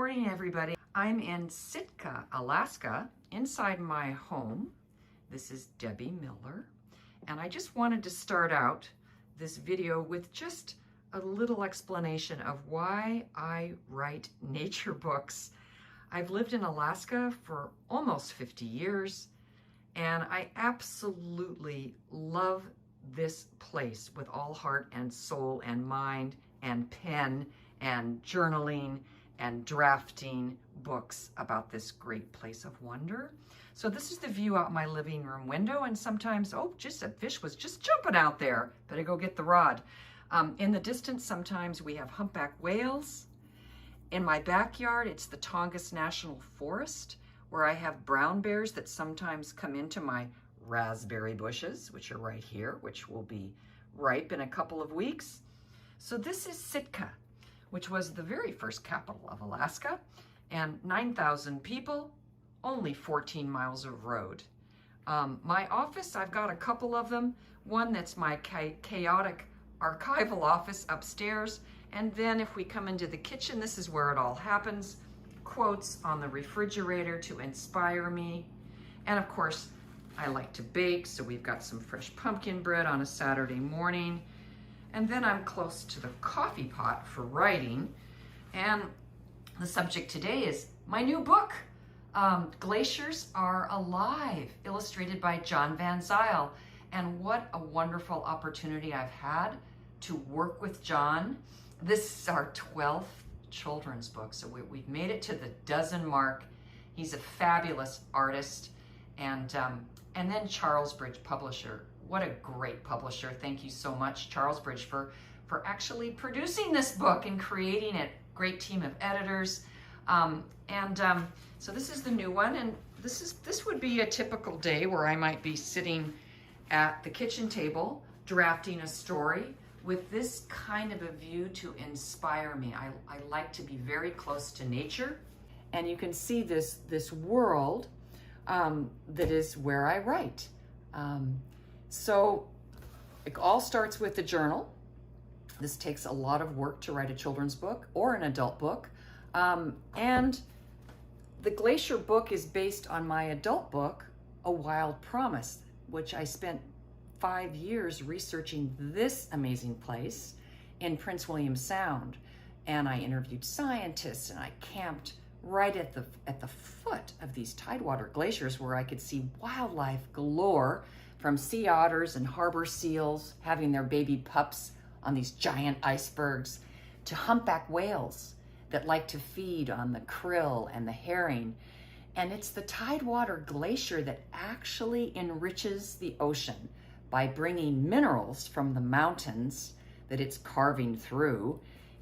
morning, everybody. I'm in Sitka, Alaska, inside my home. This is Debbie Miller, and I just wanted to start out this video with just a little explanation of why I write nature books. I've lived in Alaska for almost 50 years, and I absolutely love this place with all heart and soul and mind and pen and journaling and drafting books about this great place of wonder. So this is the view out my living room window, and sometimes, oh, just a fish was just jumping out there. Better go get the rod. In the distance, sometimes we have humpback whales. In my backyard, it's the Tongass National Forest, where I have brown bears that sometimes come into my raspberry bushes, which are right here, which will be ripe in a couple of weeks. So this is Sitka, which was the very first capital of Alaska, and 9,000 people, only 14 miles of road. My office, I've got a couple of them. One that's my chaotic archival office upstairs, and then if we come into the kitchen, this is where it all happens. Quotes on the refrigerator to inspire me. And of course, I like to bake, so we've got some fresh pumpkin bread on a Saturday morning. And then I'm close to the coffee pot for writing. And the subject today is my new book, Glaciers Are Alive, illustrated by John Van Zyl. And what a wonderful opportunity I've had to work with John. This is our 12th children's book, so we've made it to the dozen mark. He's a fabulous artist. And then Charles Bridge Publisher. What a great publisher. Thank you so much, Charles Bridge, for actually producing this book and creating it. Great team of editors. So this is the new one, and this would be a typical day where I might be sitting at the kitchen table drafting a story with this kind of a view to inspire me. I like to be very close to nature, and you can see this world that is where I write. So it all starts with the journal. This takes a lot of work to write a children's book or an adult book. And the Glacier book is based on my adult book, A Wild Promise, which I spent 5 years researching this amazing place in Prince William Sound. And I interviewed scientists, and I camped right at the foot of these tidewater glaciers where I could see wildlife galore, from sea otters and harbor seals having their baby pups on these giant icebergs, to humpback whales that like to feed on the krill and the herring. And it's the tidewater glacier that actually enriches the ocean by bringing minerals from the mountains that it's carving through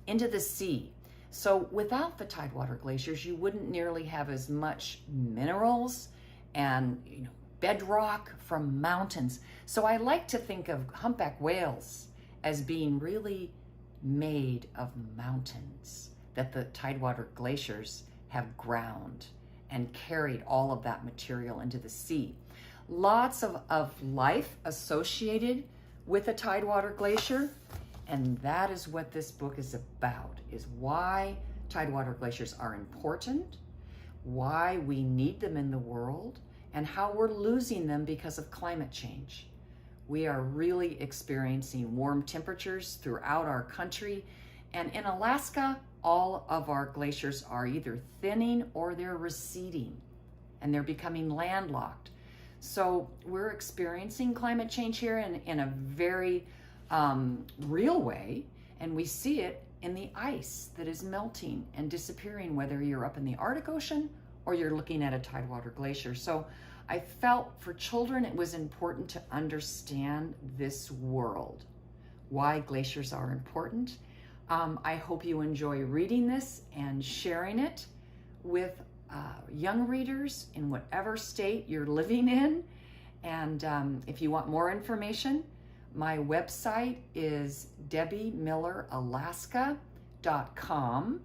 into the sea. So without the tidewater glaciers, you wouldn't nearly have as much minerals and bedrock from mountains. So I like to think of humpback whales as being really made of mountains that the tidewater glaciers have ground and carried all of that material into the sea. Lots of life associated with a tidewater glacier, and that is what this book is about, is why tidewater glaciers are important, why we need them in the world, and how we're losing them because of climate change. We are really experiencing warm temperatures throughout our country, and in Alaska, all of our glaciers are either thinning or they're receding, and they're becoming landlocked. So we're experiencing climate change here in a very real way, and we see it in the ice that is melting and disappearing, whether you're up in the Arctic Ocean or you're looking at a tidewater glacier. So I felt for children it was important to understand this world, why glaciers are important. I hope you enjoy reading this and sharing it with young readers in whatever state you're living in. And if you want more information, my website is debbiemilleralaska.com,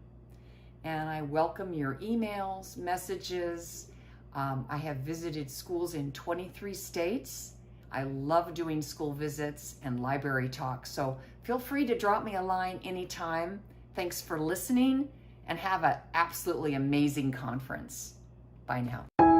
and I welcome your emails, messages. I have visited schools in 23 states. I love doing school visits and library talks, so feel free to drop me a line anytime. Thanks for listening, and have an absolutely amazing conference. Bye now.